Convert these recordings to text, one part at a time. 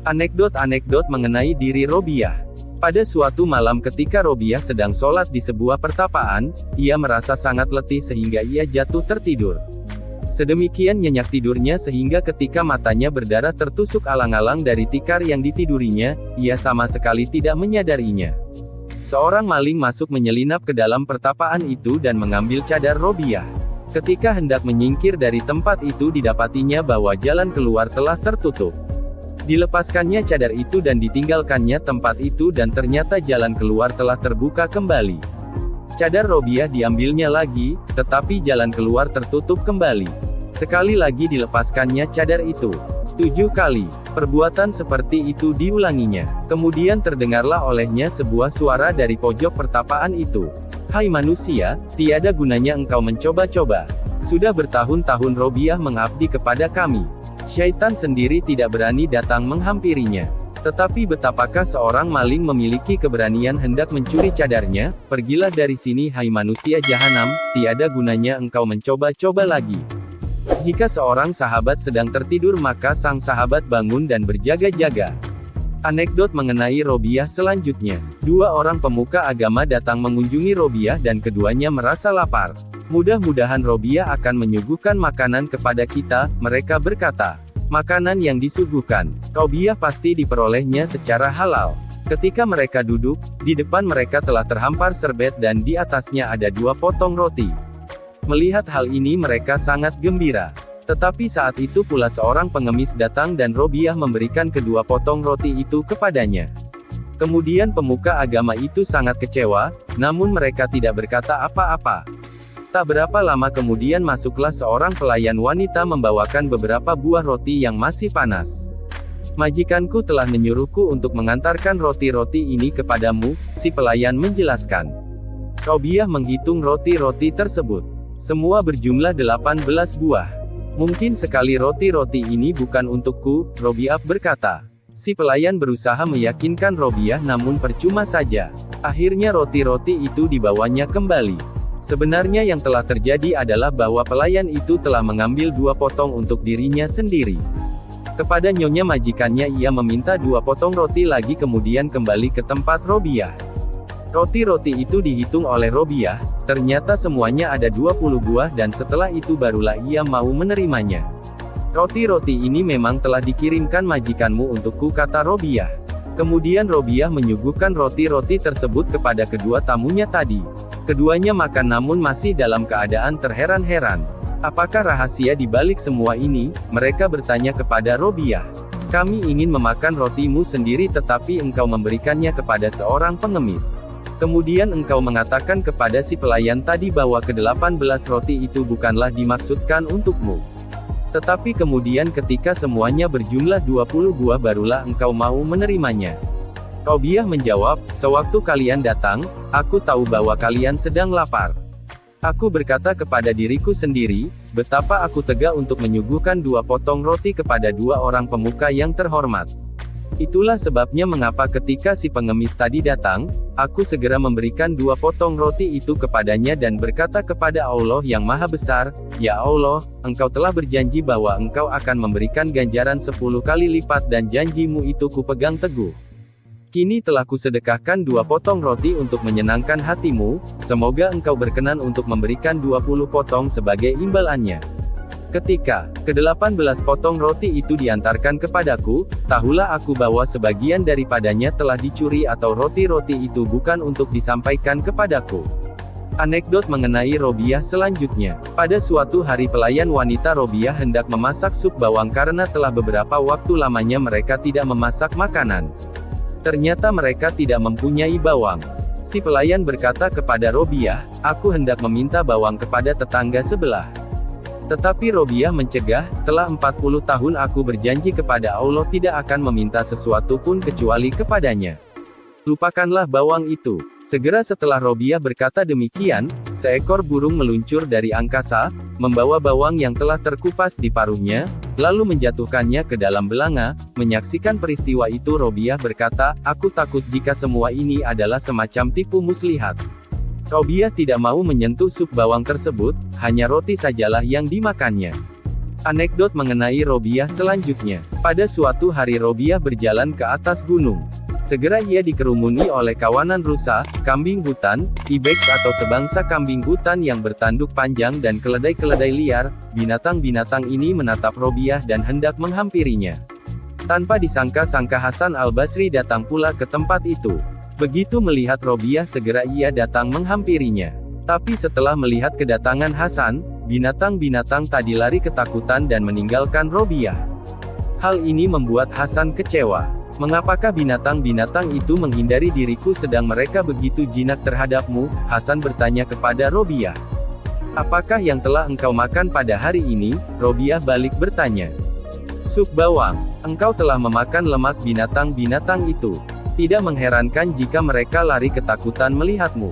Anekdot-anekdot mengenai diri Robiah. Pada suatu malam ketika Robiah sedang sholat di sebuah pertapaan, ia merasa sangat letih sehingga ia jatuh tertidur. Sedemikian nyenyak tidurnya sehingga ketika matanya berdarah tertusuk alang-alang dari tikar yang ditidurinya, ia sama sekali tidak menyadarinya. Seorang maling masuk menyelinap ke dalam pertapaan itu dan mengambil cadar Robiah. Ketika hendak menyingkir dari tempat itu didapatinya bahwa jalan keluar telah tertutup. Dilepaskannya cadar itu dan ditinggalkannya tempat itu dan ternyata jalan keluar telah terbuka kembali. Cadar Robiah diambilnya lagi, tetapi jalan keluar tertutup kembali. Sekali lagi dilepaskannya cadar itu. 7 kali. Perbuatan seperti itu diulanginya. Kemudian terdengarlah olehnya sebuah suara dari pojok pertapaan itu. "Hai manusia, tiada gunanya engkau mencoba-coba. Sudah bertahun-tahun Robiah mengabdi kepada kami. Syaitan sendiri tidak berani datang menghampirinya. Tetapi betapakah seorang maling memiliki keberanian hendak mencuri cadarnya? Pergilah dari sini hai manusia jahanam, tiada gunanya engkau mencoba-coba lagi." Jika seorang sahabat sedang tertidur maka sang sahabat bangun dan berjaga-jaga. Anekdot mengenai Robiah selanjutnya. 2 orang pemuka agama datang mengunjungi Robiah dan keduanya merasa lapar. "Mudah-mudahan Robiah akan menyuguhkan makanan kepada kita," mereka berkata. Makanan yang disuguhkan Robiah pasti diperolehnya secara halal. Ketika mereka duduk, di depan mereka telah terhampar serbet dan di atasnya ada 2 potong roti. Melihat hal ini mereka sangat gembira. Tetapi saat itu pula seorang pengemis datang dan Robiah memberikan kedua potong roti itu kepadanya. Kemudian pemuka agama itu sangat kecewa, namun mereka tidak berkata apa-apa. Tak berapa lama kemudian masuklah seorang pelayan wanita membawakan beberapa buah roti yang masih panas. "Majikanku telah menyuruhku untuk mengantarkan roti-roti ini kepadamu," si pelayan menjelaskan. Robiah menghitung roti-roti tersebut. Semua berjumlah 18 buah. "Mungkin sekali roti-roti ini bukan untukku," Robiah berkata. Si pelayan berusaha meyakinkan Robiah namun percuma saja. Akhirnya roti-roti itu dibawanya kembali. Sebenarnya yang telah terjadi adalah bahwa pelayan itu telah mengambil 2 potong untuk dirinya sendiri. Kepada nyonya majikannya ia meminta 2 potong roti lagi kemudian kembali ke tempat Robiah. Roti-roti itu dihitung oleh Robiah, ternyata semuanya ada 20 buah dan setelah itu barulah ia mau menerimanya. "Roti-roti ini memang telah dikirimkan majikanmu untukku," kata Robiah. Kemudian Robiah menyuguhkan roti-roti tersebut kepada kedua tamunya tadi. Keduanya makan namun masih dalam keadaan terheran-heran. "Apakah rahasia di balik semua ini?" mereka bertanya kepada Robiah. "Kami ingin memakan rotimu sendiri tetapi engkau memberikannya kepada seorang pengemis. Kemudian engkau mengatakan kepada si pelayan tadi bahwa ke-18 roti itu bukanlah dimaksudkan untukmu. Tetapi kemudian ketika semuanya berjumlah 20 buah barulah engkau mau menerimanya." Robiah menjawab, "Sewaktu kalian datang, aku tahu bahwa kalian sedang lapar. Aku berkata kepada diriku sendiri, betapa aku tega untuk menyuguhkan 2 potong roti kepada 2 orang pemuka yang terhormat. Itulah sebabnya mengapa ketika si pengemis tadi datang, aku segera memberikan 2 potong roti itu kepadanya dan berkata kepada Allah yang Maha Besar, Ya Allah, Engkau telah berjanji bahwa Engkau akan memberikan ganjaran 10 kali lipat dan janjimu itu kupegang teguh. Kini telah kusedekahkan 2 potong roti untuk menyenangkan hatimu, semoga engkau berkenan untuk memberikan 20 potong sebagai imbalannya. Ketika ke-18 potong roti itu diantarkan kepadaku, tahulah aku bahwa sebagian daripadanya telah dicuri atau roti-roti itu bukan untuk disampaikan kepadaku." Anekdot mengenai Robiah selanjutnya. Pada suatu hari pelayan wanita Robiah hendak memasak sup bawang karena telah beberapa waktu lamanya mereka tidak memasak makanan. Ternyata mereka tidak mempunyai bawang. Si pelayan berkata kepada Robiah, "Aku hendak meminta bawang kepada tetangga sebelah." Tetapi Robiah mencegah, "Telah 40 tahun aku berjanji kepada Allah tidak akan meminta sesuatu pun kecuali kepadanya. Lupakanlah bawang itu." Segera setelah Robiah berkata demikian, seekor burung meluncur dari angkasa, membawa bawang yang telah terkupas di paruhnya, lalu menjatuhkannya ke dalam belanga. Menyaksikan peristiwa itu Robiah berkata, "Aku takut jika semua ini adalah semacam tipu muslihat." Robiah tidak mau menyentuh sup bawang tersebut, hanya roti sajalah yang dimakannya. Anekdot mengenai Robiah selanjutnya. Pada suatu hari Robiah berjalan ke atas gunung. Segera ia dikerumuni oleh kawanan rusa, kambing hutan, ibex atau sebangsa kambing hutan yang bertanduk panjang dan keledai-keledai liar. Binatang-binatang ini menatap Robiah dan hendak menghampirinya. Tanpa disangka-sangka Hasan al-Basri datang pula ke tempat itu. Begitu melihat Robiah segera ia datang menghampirinya. Tapi setelah melihat kedatangan Hasan, binatang-binatang tadi lari ketakutan dan meninggalkan Robiah. Hal ini membuat Hasan kecewa. Mengapakah binatang-binatang itu menghindari diriku sedang mereka begitu jinak terhadapmu? Hasan bertanya kepada Robiah. Apakah yang telah engkau makan pada hari ini? Robiah balik bertanya. Sup bawang. Engkau telah memakan lemak binatang-binatang itu. Tidak mengherankan jika mereka lari ketakutan melihatmu.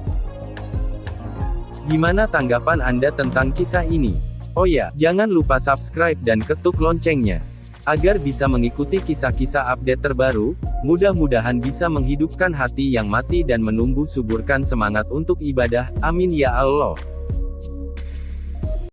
Gimana tanggapan Anda tentang kisah ini? Oh ya, jangan lupa subscribe dan ketuk loncengnya. Agar bisa mengikuti kisah-kisah update terbaru, mudah-mudahan bisa menghidupkan hati yang mati dan menumbuh suburkan semangat untuk ibadah, amin ya Allah.